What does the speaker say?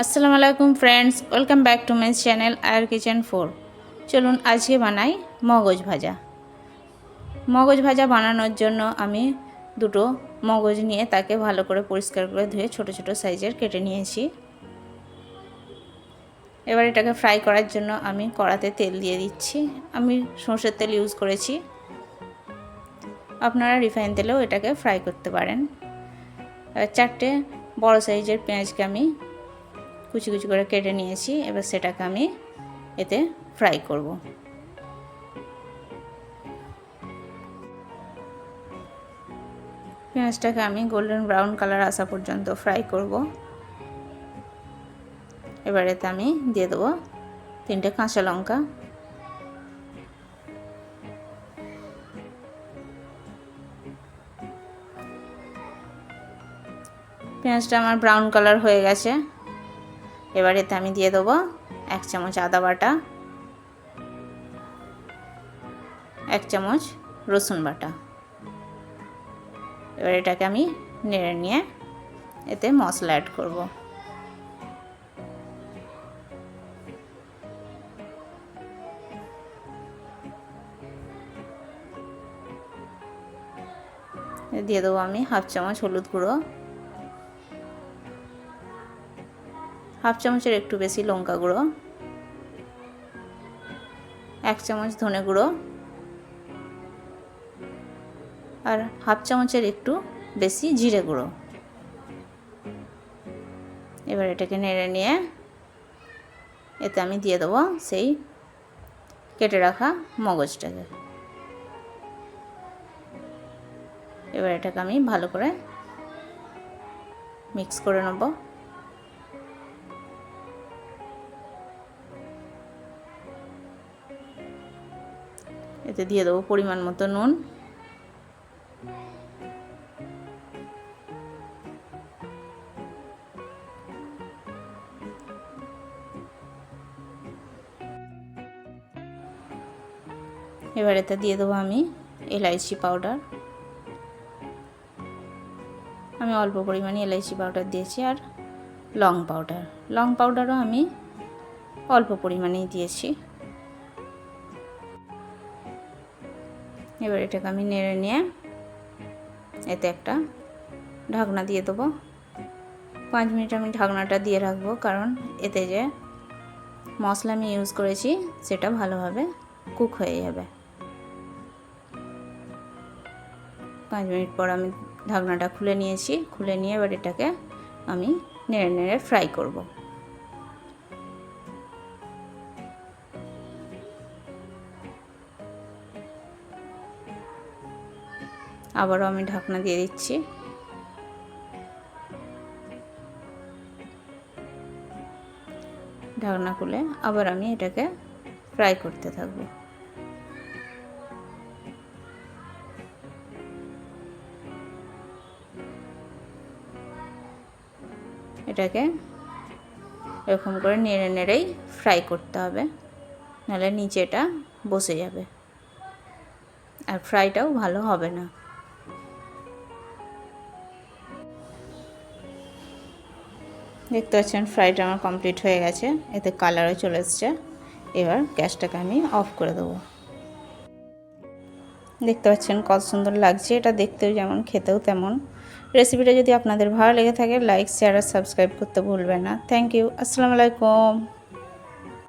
আসসালামু আলাইকুম friends, welcome back to my channel আয়ার কিচেন 4। চলুন আজকে বানাই মগজ ভাজা। মগজ ভাজা বানানোর জন্য আমি দুটো মগজ নিয়ে তাকে ভালো করে পরিষ্কার করে ধুয়ে ছোট ছোট সাইজের কেটে নিয়েছি। এবার এটাকে ফ্রাই করার জন্য আমি কড়াতে তেল দিয়ে দিচ্ছি। আমি সরষের তেল ইউজ করেছি, আপনারা রিফাইন তেলেও এটাকে ফ্রাই করতে পারেন। এবার 4টে বড় সাইজের পেঁয়াজকে আমি কুচি কুচি করে কেটে নিয়েছি। এবার সেটাকে আমি এতে ফ্রাই করব। পেঁয়াজটাকে আমি গোল্ডেন ব্রাউন কালার আসা পর্যন্ত ফ্রাই করব। এবার এতে আমি দিয়ে দেবো 3টে কাঁচা লঙ্কা, পেঁয়াজটা আমার ব্রাউন কালার হয়ে গেছে। এবার এতে আমি দিয়ে দেবো 1 চামচ আদা বাটা, 1 চামচ রসুন বাটা। এবার এটাকে আমি নেড়ে নিয়ে এতে মশলা অ্যাড করব। দিয়ে দেবো আমি 1/2 চামচ হলুদ গুঁড়ো, 1/2 চামচের একটু বেশি লঙ্কা গুঁড়ো, 1 চামচ ধনে গুঁড়ো আর 1/2 চামচের একটু বেশি জিরে গুঁড়ো। এবার এটাকে নেড়ে নিয়ে এতে আমি দিয়ে দেবো সেই কেটে রাখা মগজটাকে। এবার এটাকে আমি ভালো করে মিক্স করে নেব। এতে দিয়ে দেবো পরিমাণ মতো নুন, এবার এতে দিয়ে দেবো আমি এলাইচি পাউডার। আমি অল্প পরিমাণে এলাইচি পাউডার দিয়েছি আর লং পাউডারও আমি অল্প পরিমাণেই দিয়েছি। এবার এটাকে আমি নেড়ে নিয়ে এতে একটা ঢাকনা দিয়ে দেবো। 5 মিনিট আমি ঢাকনাটা দিয়ে রাখবো, কারণ এতে যে মশলা আমি ইউজ করেছি সেটা ভালোভাবে কুক হয়ে যাবে। 5 মিনিট পর আমি ঢাকনাটা খুলে নিয়েছি। খুলে নিয়ে এবার এটাকে আমি নেড়ে নেড়ে ফ্রাই করব। আবারও আমি ঢাকনা দিয়ে দিচ্ছি। ঢাকনা খুলে আবার আমি এটাকে ফ্রাই করতে থাকবো। এটাকে এরকম করে নেড়ে নেড়েই ফ্রাই করতে হবে, নাহলে নিচে এটা বসে যাবে আর ফ্রাইটাও ভালো হবে না। দেখতে পাচ্ছেন ফ্রাইটা আমার কমপ্লিট হয়ে গেছে, এতে কালারও চলে এসছে। এবার গ্যাসটাকে আমি অফ করে দেবো। দেখতে পাচ্ছেন কত সুন্দর লাগছে, এটা দেখতেও যেমন খেতেও তেমন। রেসিপিটা যদি আপনাদের ভালো লেগে থাকে লাইক, শেয়ার আর সাবস্ক্রাইব করতে ভুলবেন না। Thank you. আসসালামু আলাইকুম।